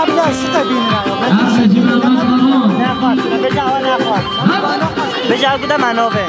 لا شو تبينا ناخذ بجاو ناخذ بجاو كده منابع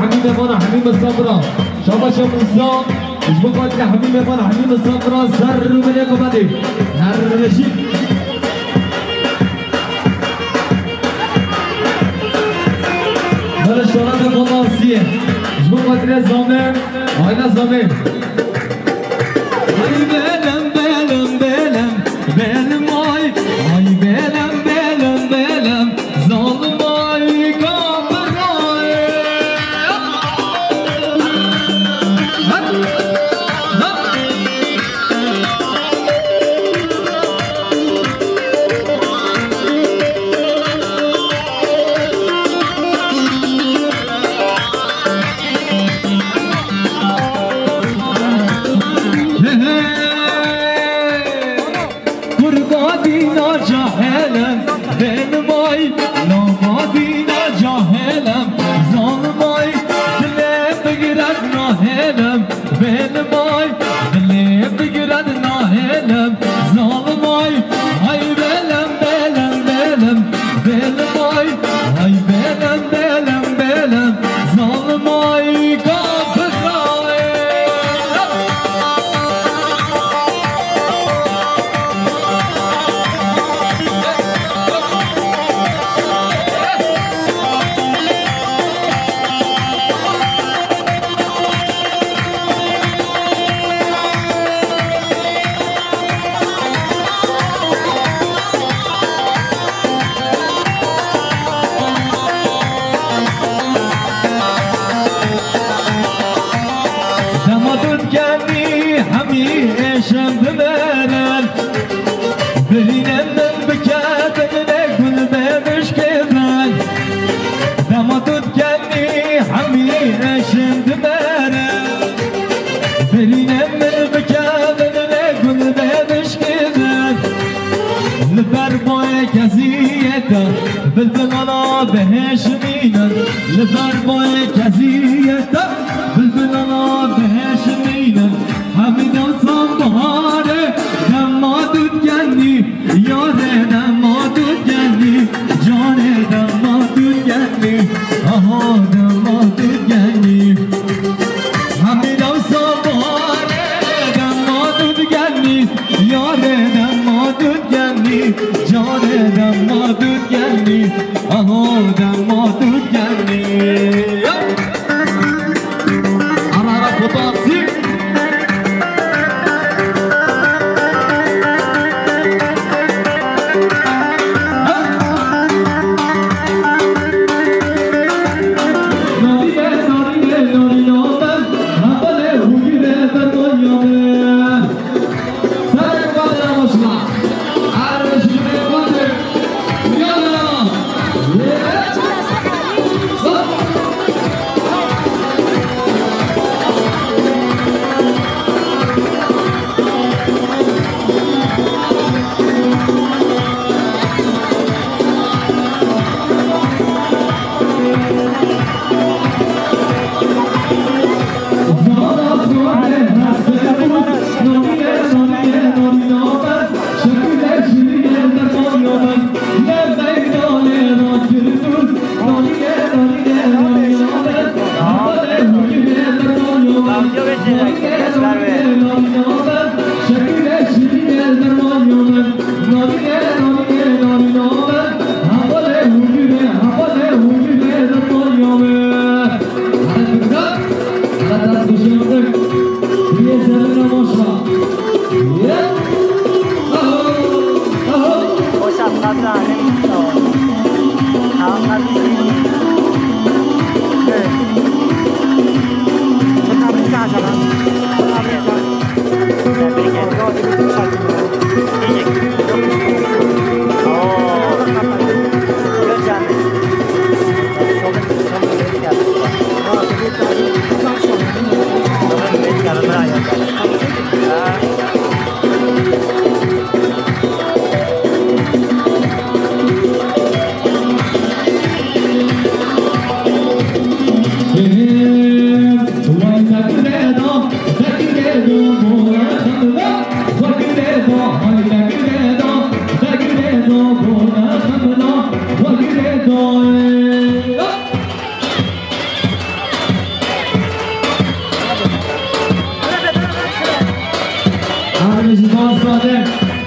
حبيبي وانا حبيب الصبرة شباب النظام اجبقوا لك حبيبي وانا حبيب الصبرة سر من يقبضي الرشيد بلا شرطة والله bu kadar zamen, ayna zamen. Ay belem belem belem, belem ay, ay belem belem belem, zalim ay kafir ay. Kurbanina cahelem, benim ay, namadina cahelem, zalim ay, dile giren nahelem, benim ay, dile giren nahelem, zalim ay, ay belem belem belem, benim ay, ay belem belem belem, zalim ay kafir ay. Damadın kendi hamiyeşem bimeren Birinemden bükademine gülmemiş ki ben Damadın kendi hamiyeşem bimeren Birinemden bükademine gülmemiş ki ben Lber boya keziyete Bilbin ana behişminen Lber boya keziyete Bilbin ana behişminen Hamidem san bahare Demadut geldi Yare demadut geldi Cane demadut geldi Aha demadut geldi Hamidem san bahare Demadut geldi Yare demadut geldi Cane demadut geldi Aha demadut geldi Ara fotoğrafı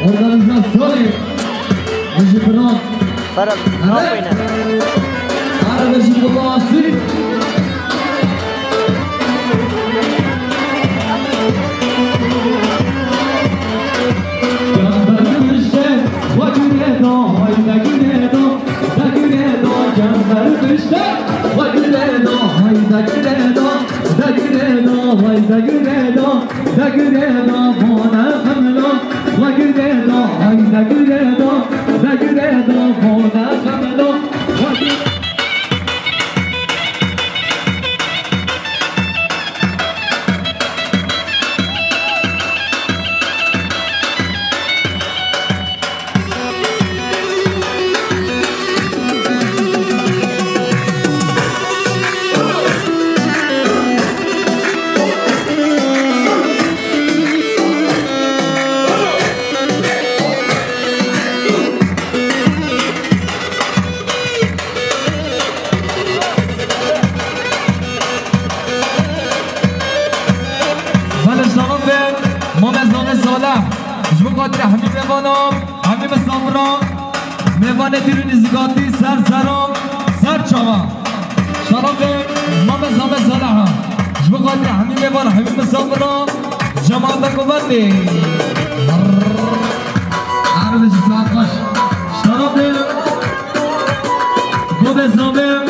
Organizasyoni Mujibran Farab, no pena. Arabesi Babasi işte Dagredo hay dagredo Dagredo hay dagredo Dagredo bana hamlo Dagredo hay dagredo Dagredo bana hamlo میوان دیرون زگاتی سر سرم سر چاوا شراب مام زام صلاح جب قادر همین میوان همین مسافرم جماعت قوتی عربش ساعت باش شراب گوب زامم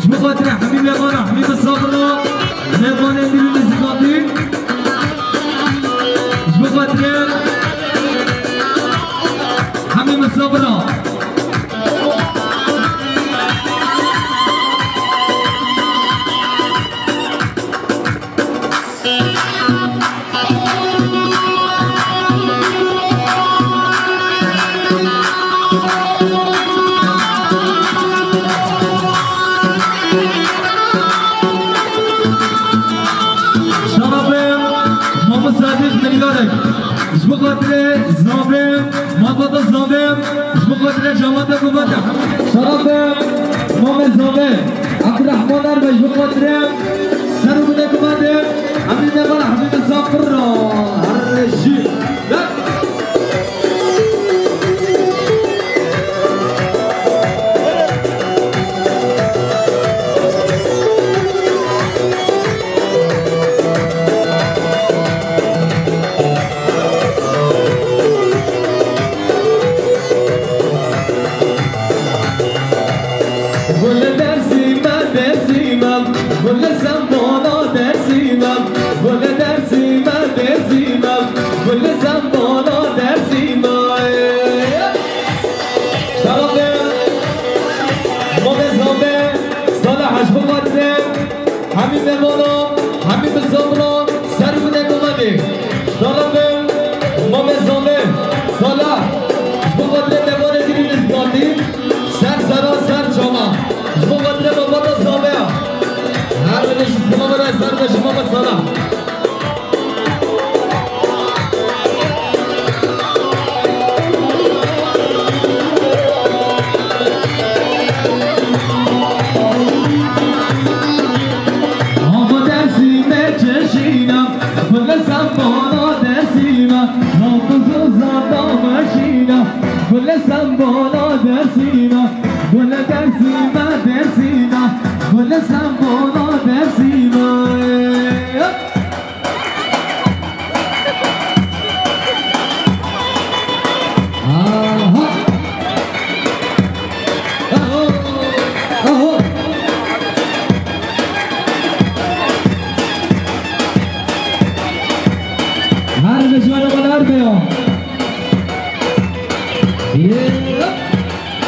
جب قادر همین میوان همین مسافرم میوان دیرون زگاتی جب قادر همین مسافران بخاطر زابم مابادا زابم بخاطر جماعت قوت شرابم مام زابم عبدالرحمن اربش بخاطر سرمونه قوت همین نبال حبیب زاقر را هرشی همین ممانا همین بزامنا سر بوده گمانه دارم مام زامه سالا بقدر ممانه دیری نزگاتی سر سرا سر جاما بقدر ممانا زامه هر بدش اسمه برای سر بشه مام سالا گل سنبالا درسینا گل درسینا درسینا گل سنبالا درسینا آها آها هر نشانه بلر بیام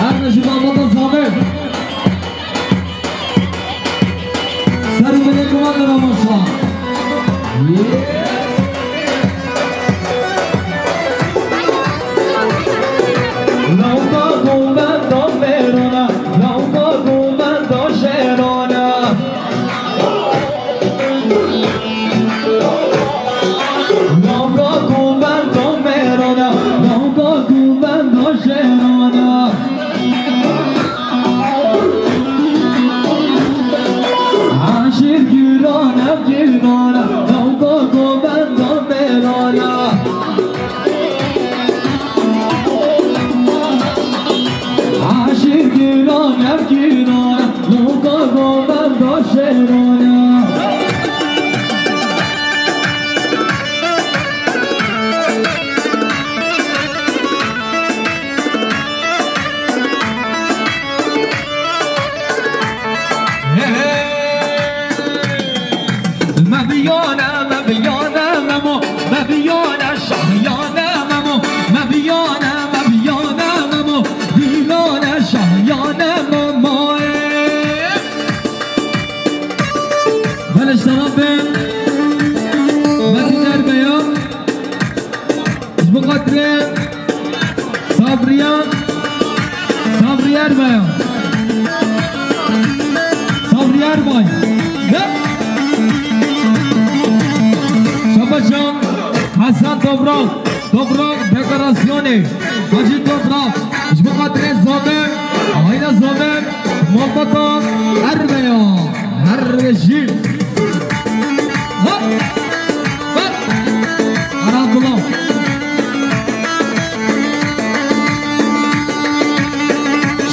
هر نشون آمادا زامن سر بده کمان دارم آشا لوکا گومن دا بیرونا لوکا گومن دا شیرانا لوکا گومن دا بیرونا لوکا گومن دا شیرانا عاشق گیرانم گیرانا لوکا گومن دا بیرونا عاشق گیرانم گیرانا لوکا گومن دا شیرانا Toprak dekorasyonu Hacı Toprak bu kadar zaten Ayna zaten Muhabbatan Erbeya Erbeşi Hop Hop Aradullah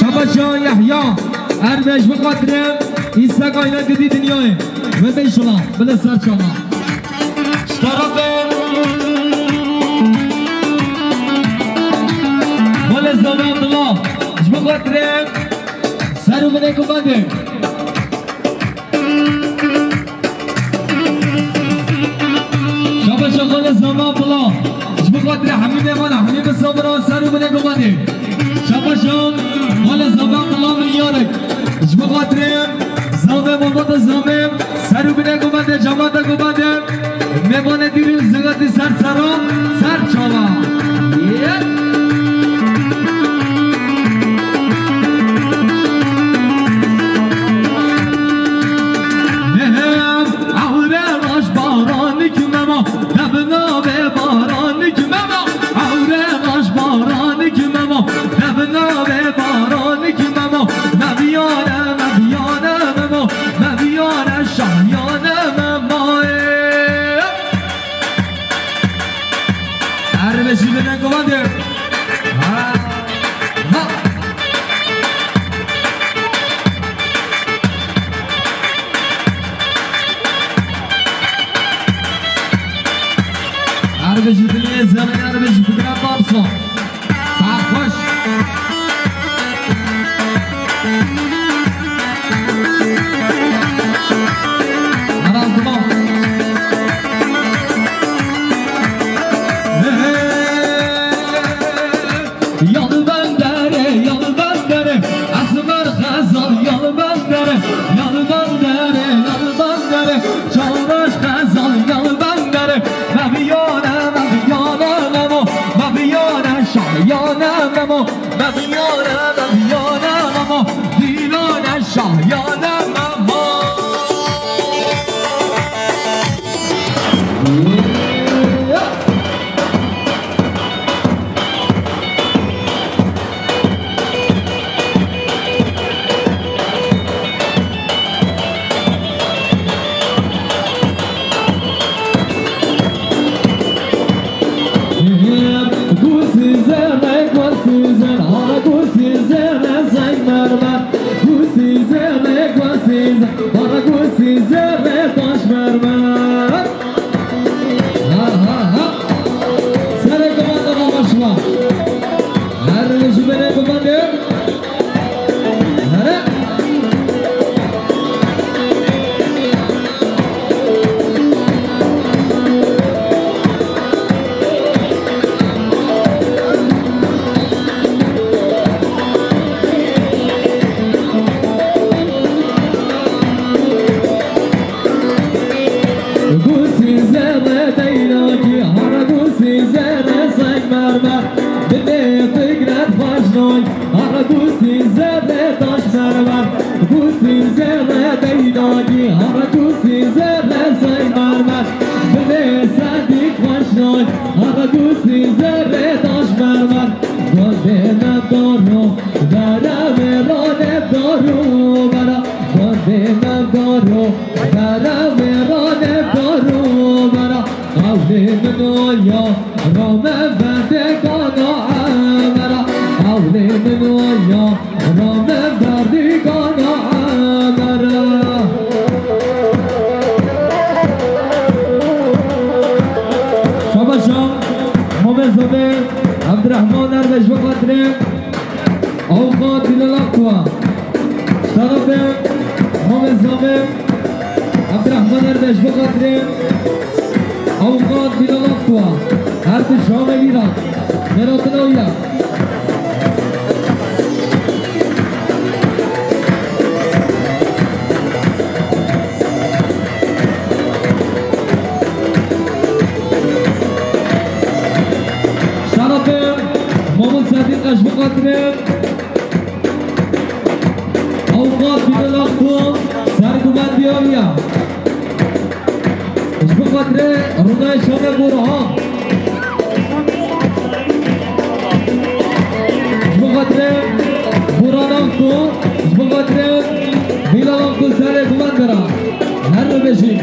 Şabaşan Yahya Erbeş bu kadar İstek ayna gidi dünyayı Ve beşula Bile sarçana Ştarabın Vale zaman Abdullah Bu kadar Sarı bine kumandı Şabaşan vale zaman Abdullah Bu kadar Hamide bana Hamide sabra sarı bine kumandı Şabaşan vale zaman Abdullah milyarek Bu kadar Zamem olmadı zamem Sarı bine kumandı Camada kumandı Mebane dirin zıgatı sar saram Sar çava Mehem Ahre baş baranı kümema Nebna ve baranı kümema Ahre baş baranı kümema Nebna ve baranı kümema Mebiyane mebiyane memo Mebiyane şahyane memo Erbeşi bine kumandı Ha Ha Erbeşi bine zaman Erbeşi bine tapsa Sarhoş Arazma Yalı bendere, yalı bendere Asmer Hazal, yalı bendere Yalı bendere, yalı bendere Çağdaş Hazal, yalı bendere Mebiyane, mebiyane memo Mebiyane, şahyane memo Mebiyane, mebiyane memo Dilane, şahyane memo Abdurrahman Erbeş bu kadar Avukat Bilal Aktua Tarafım Muhammed Zamim Abdurrahman Erbeş bu kadar Avukat Bilal Aktua Ertuğ Şahme Viran Meratına Uyar Kaç bu kadar Avukat Bilal Aktua Sarguman Diyoya Kaç bu kadar Runay Şahme Burhan بخاطر برانم تو بخاطر میلانم تو سر کمک برم هر رو بشیم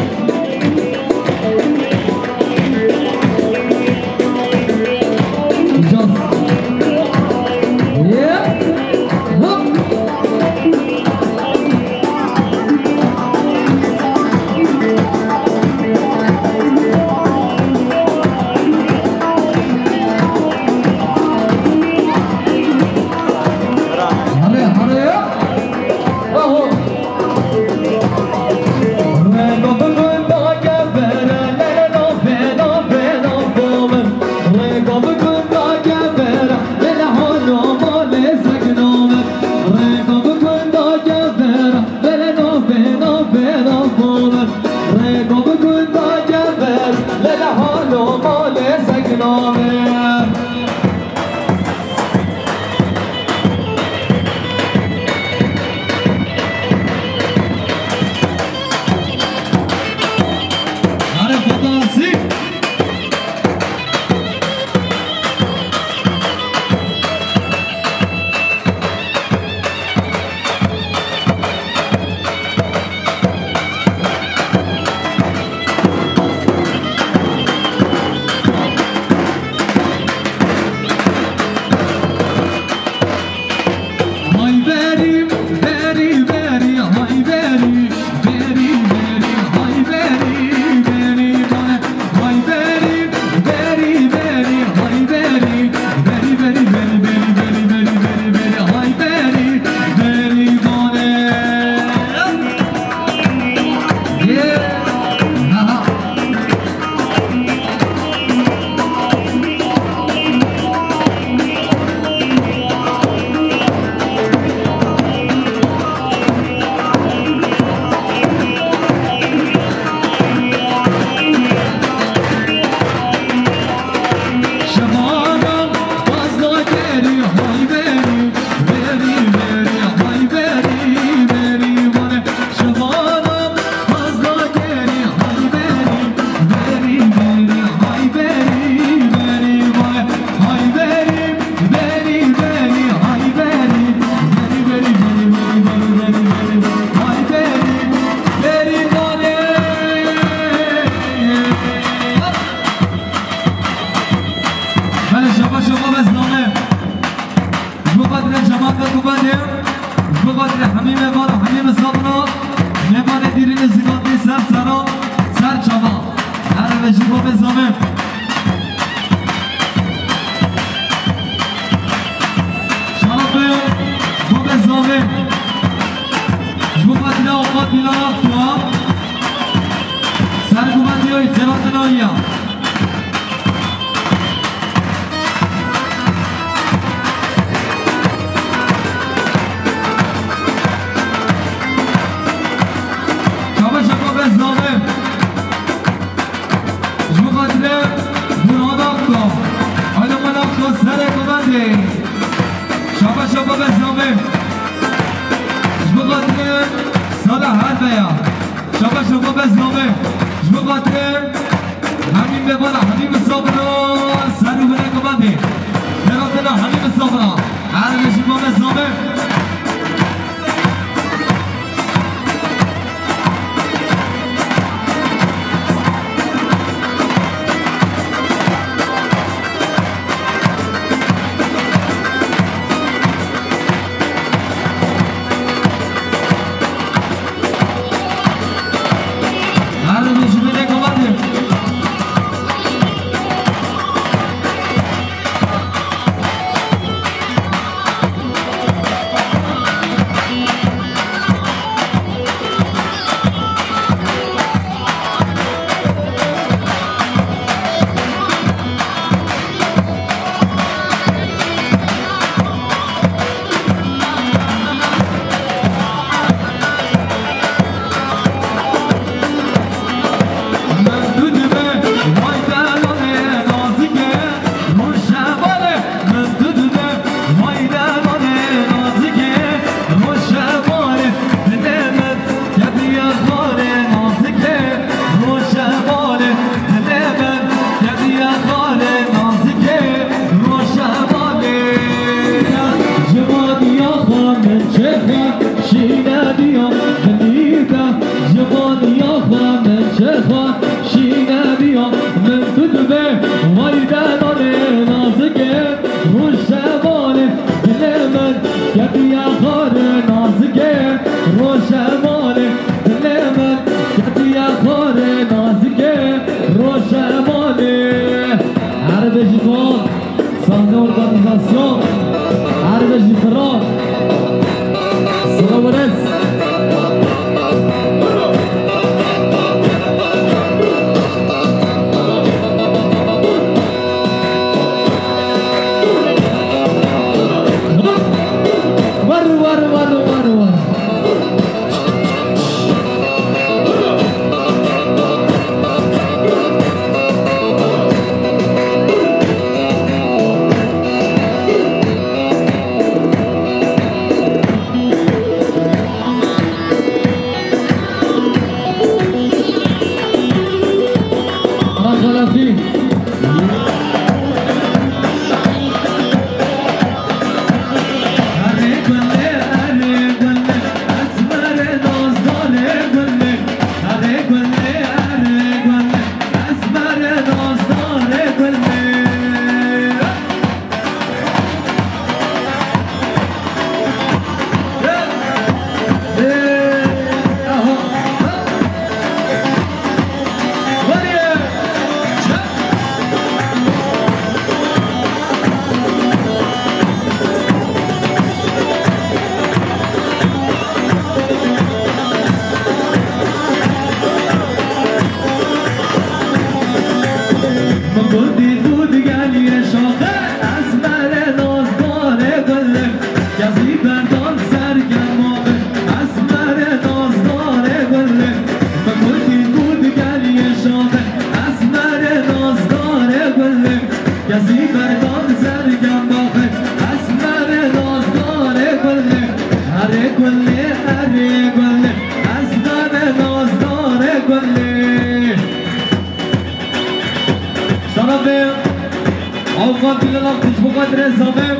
محمد بلال تش بقدر زمین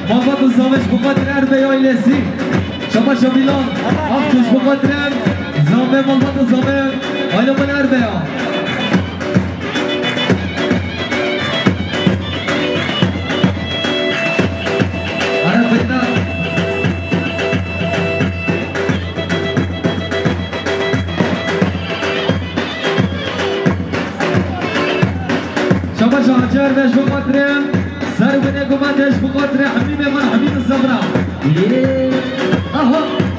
محمد زمینش بقدر اربعی آیلسی شما شبیلان تش بقدر زمین محمد زمین آیلا من اربعی شهجار باش بقدرهم سر بنيكو ما داش بقدر حبيبي من حبيب الزبرة اهو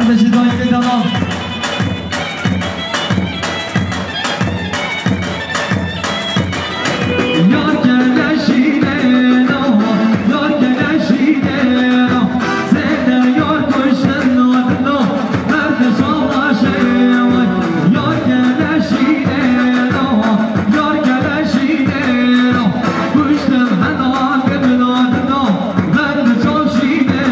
مجید آینده دارم یار گلشیده یار گلشیده سیده یار کشن نادنا مرد شاشه یار گلشیده یار گلشیده کشتم هنان ببنادنا مرد شاشیده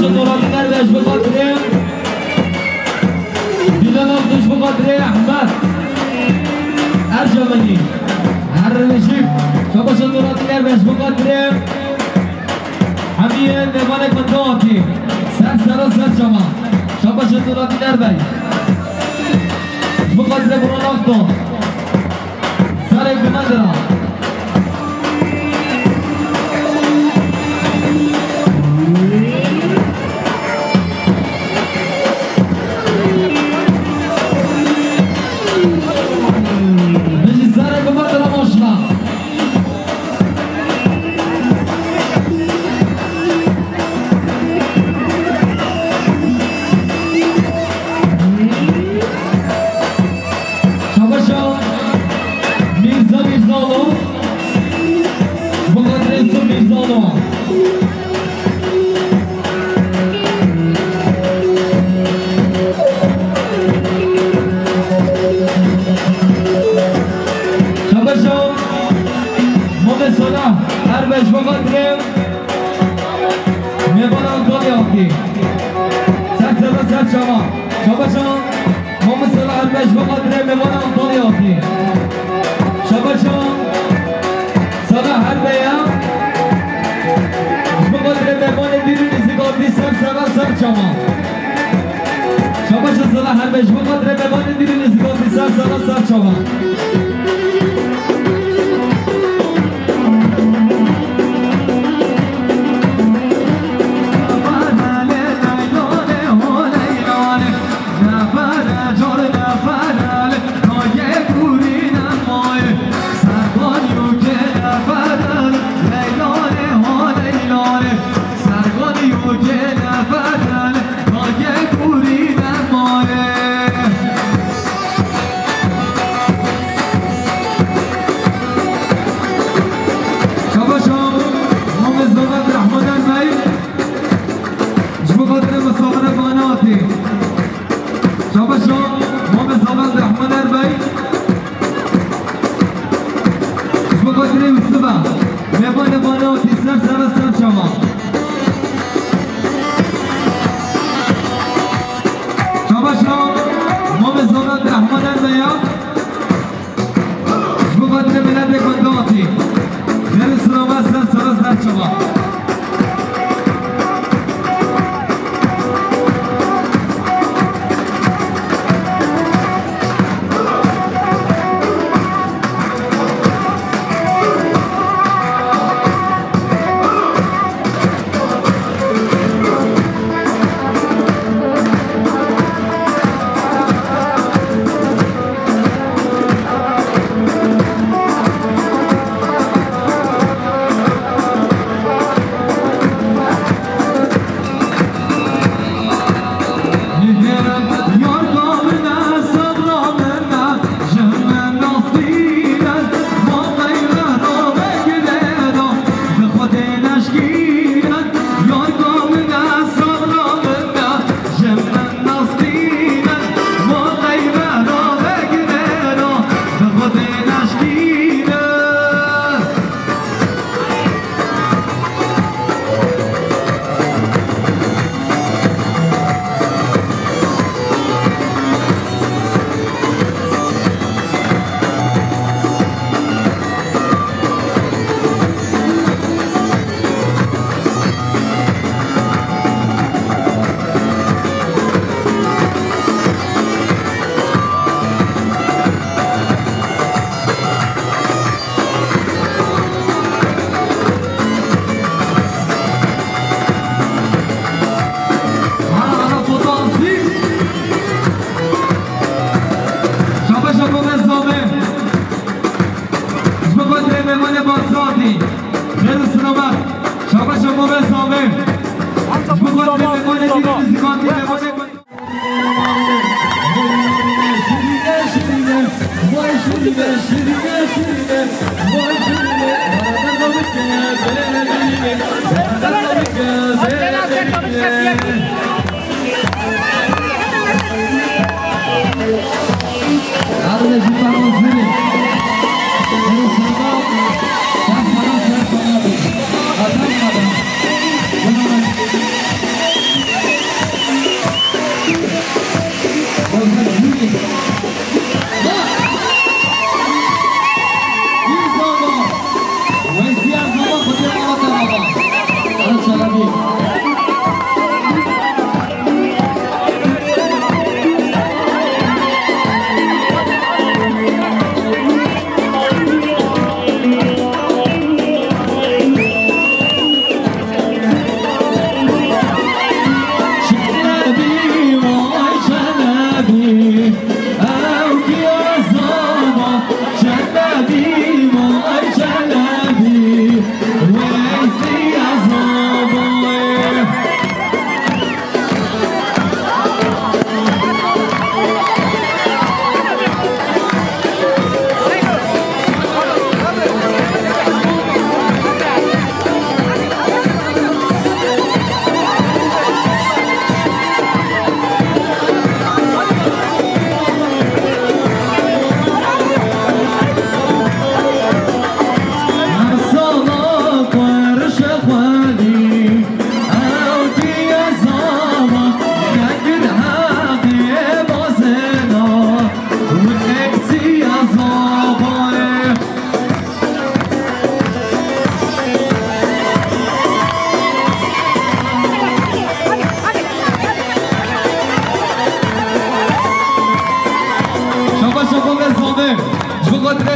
نورانی درویش به خاطر دیلان آفتش به خاطر احمد ارجمانی هر رشیف شاباش نورانی درویش به خاطر همین نمان کنتاتی سر شما شاباش نورانی درویش به خاطر بران آفتان سر یک بمندران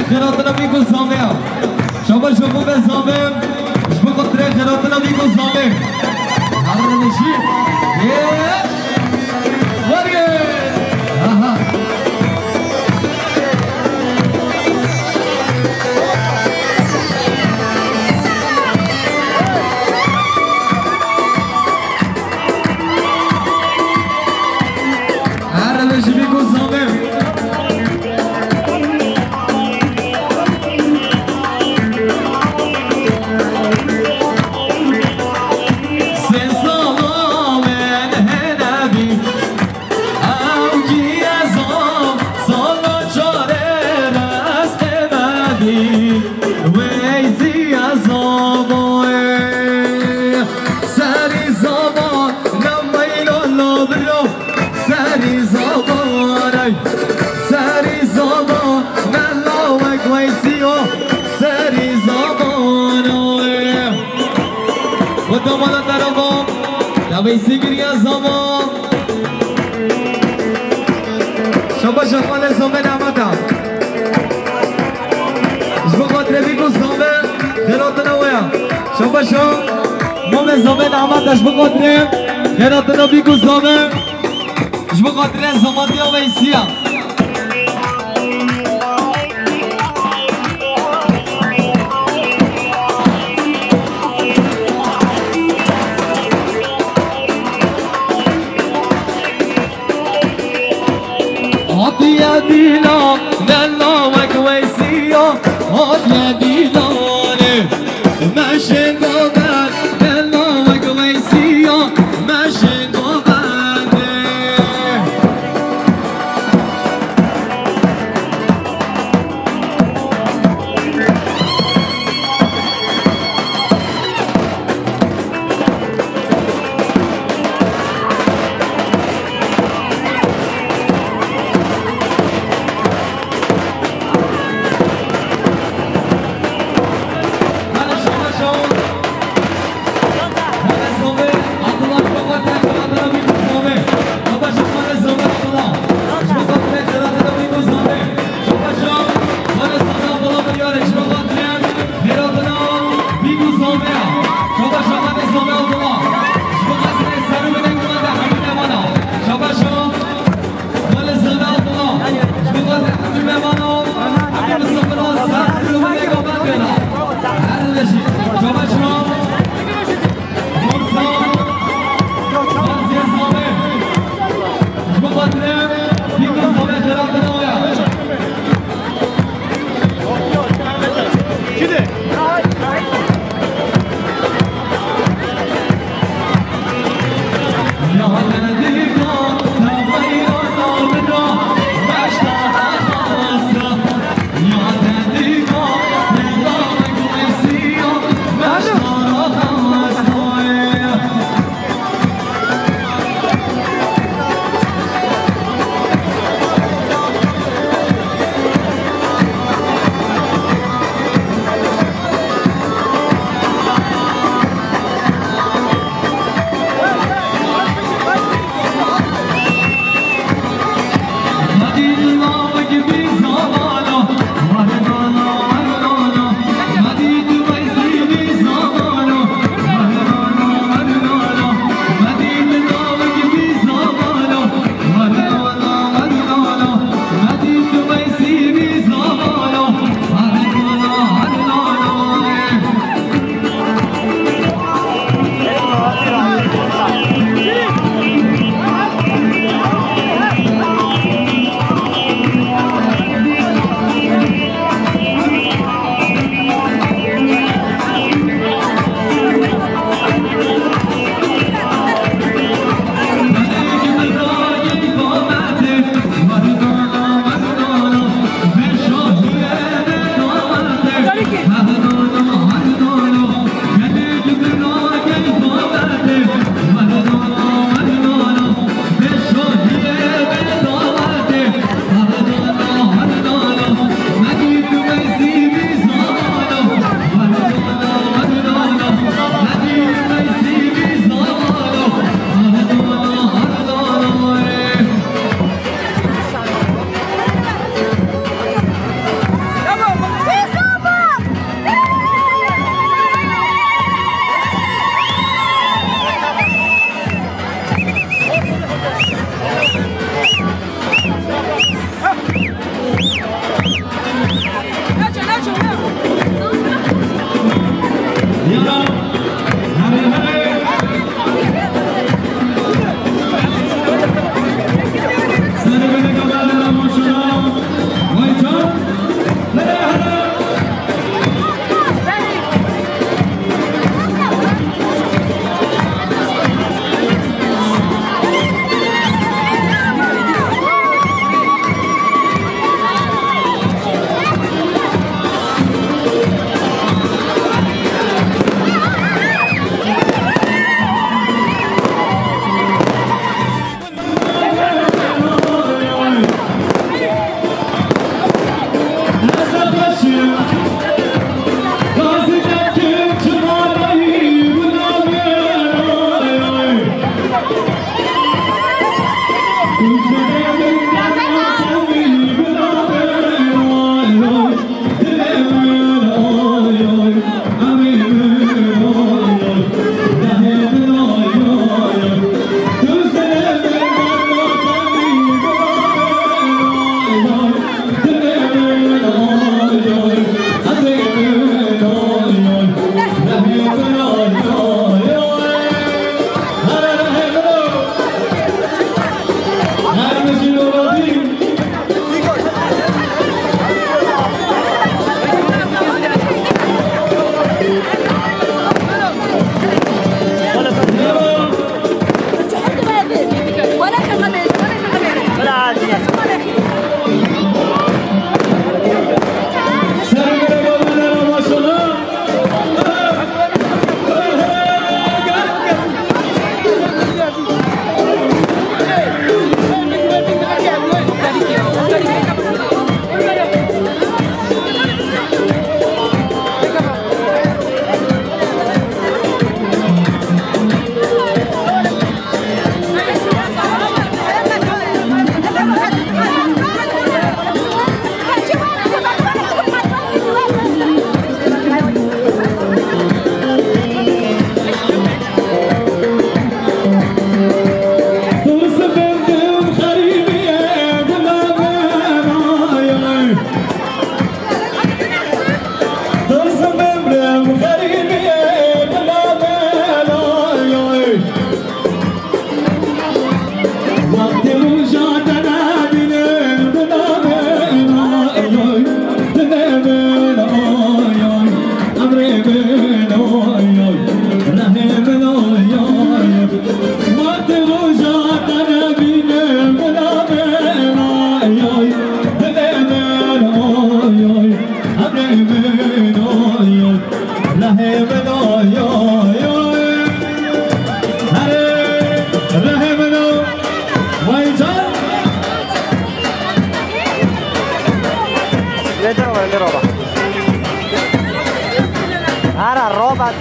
خیراتنا بیگو زامیم شما شما به زامیم شما خاطر خیراتنا بیگو زامیم هر نشی وریه آها هر نشی بیگو زامیم داماد درابام دویسی گیری از زمان شما شخوان زامه نمتم شما خاطره بیگو زامه خیرات نویم شما شما مام زامه نمتش شما خاطره خیرات نو بیگو زامه شما خاطره زمان دیا ویسی هم يا دينا لا وكويسيو يا دينا ماشي غبان لا وكويسيو ماشي غبان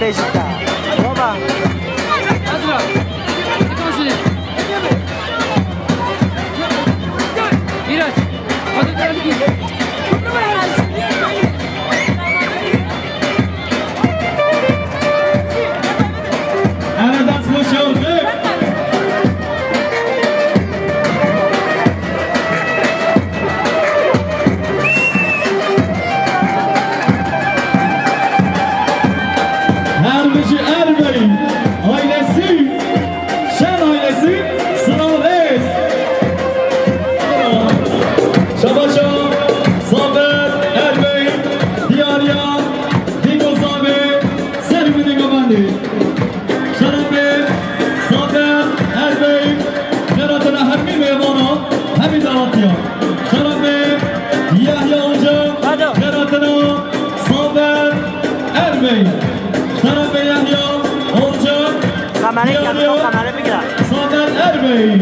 پیشتا بابا انا دست خوشیارده Erbici Erbey ailesi, Şen ailesi, Sınavles. Şabaşa, Saber, Erbey, Diyarya, Digoz abi, Serbi Digobandi. Şerefe, Saber, Erbey, Beratına hemmi meyvana, hemmi dağıtıyor. Şerefe, Yahya Hoca, Beratına, Saber, Erbey. Şerefe Yahya, Hoca, kamerayı Diyarya, yakın kamerayı bir girer. Saber Erbey.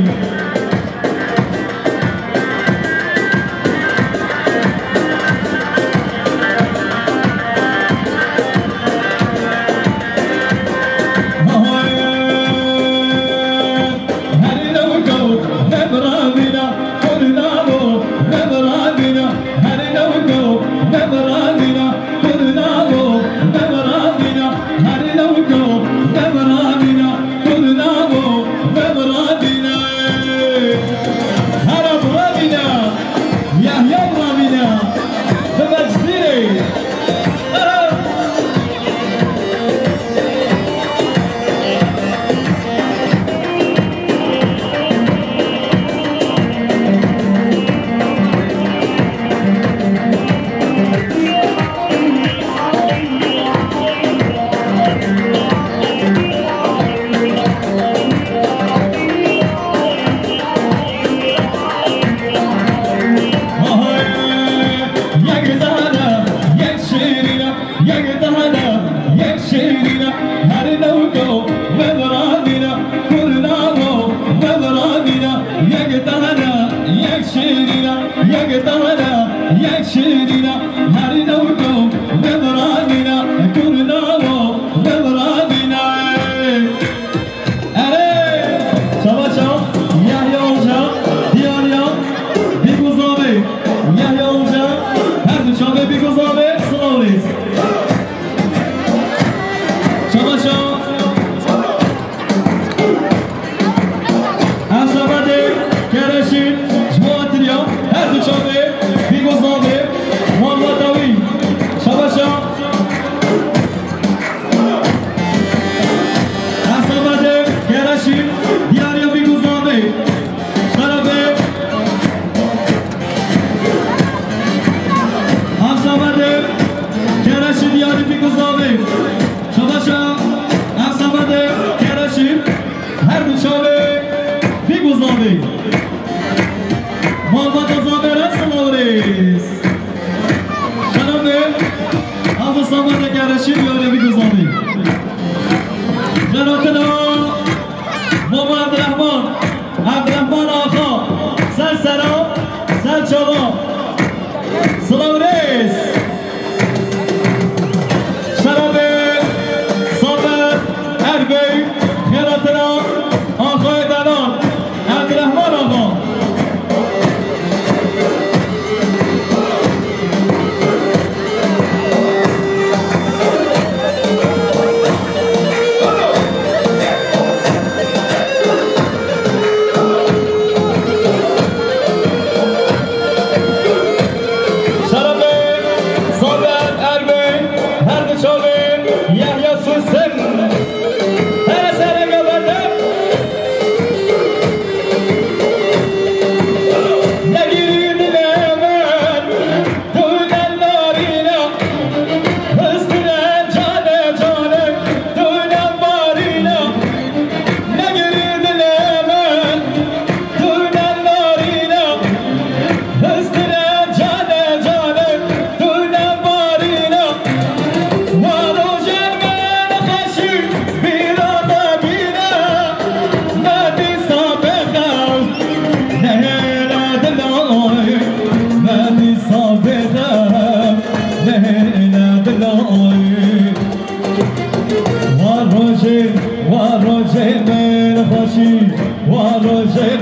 روزه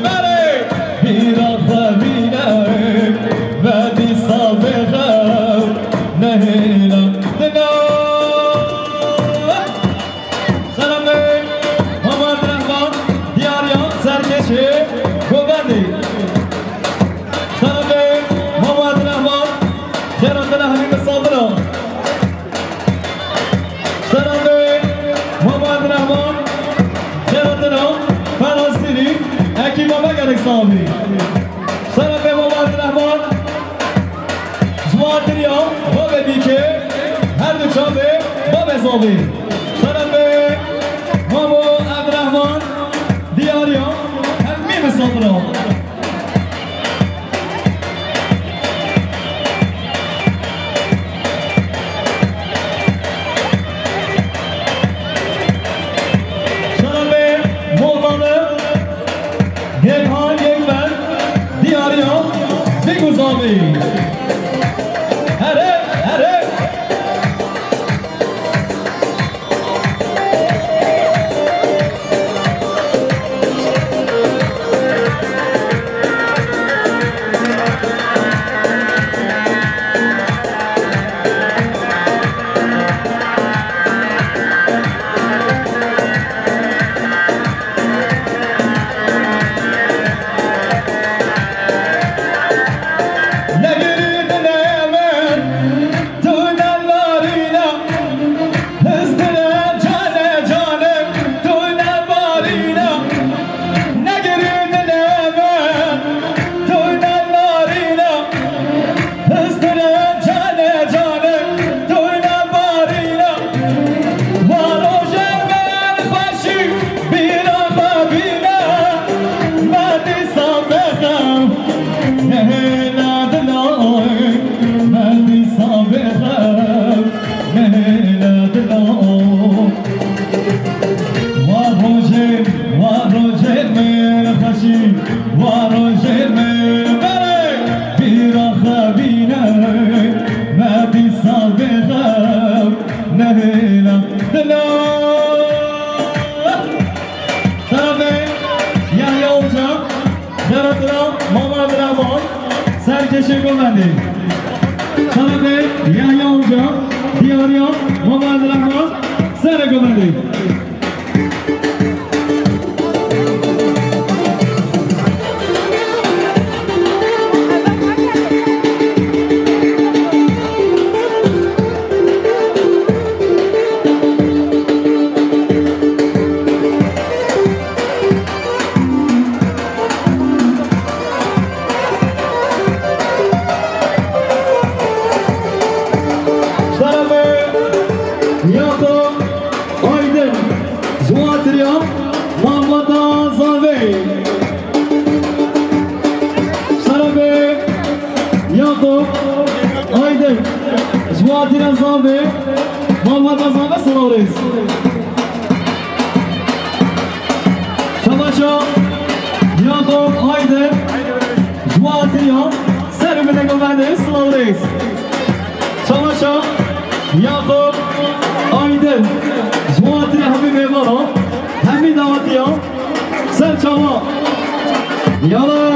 بله بیرا خبینه و دی سابقه نهیلا دنا سلام محمد رحمان دیاریان سرکشی گوبندی سلام محمد رحمان جراتنا حمید صابرا سلام محمد رحمان جراتنا فلسطینی اکیما بگرک سامی سلام محمد رحمان زواتریا با بدی که هر دو چابه با بزامی سلام محمد عبدالرحمن دیاریا همین صابرا هره هره سرکشی گوبندی سلام یحیی اونجا دیاریا محمد رحمان سر گوبندی زواتر زاوی محمد زاوی سلوریس شماشا یاکوب آیدن زواتریا سرمونه گوبنده سلوریس شماشا یاکوب آیدن زواتر همین میوارا همین دعوتیا سر چاوا یالا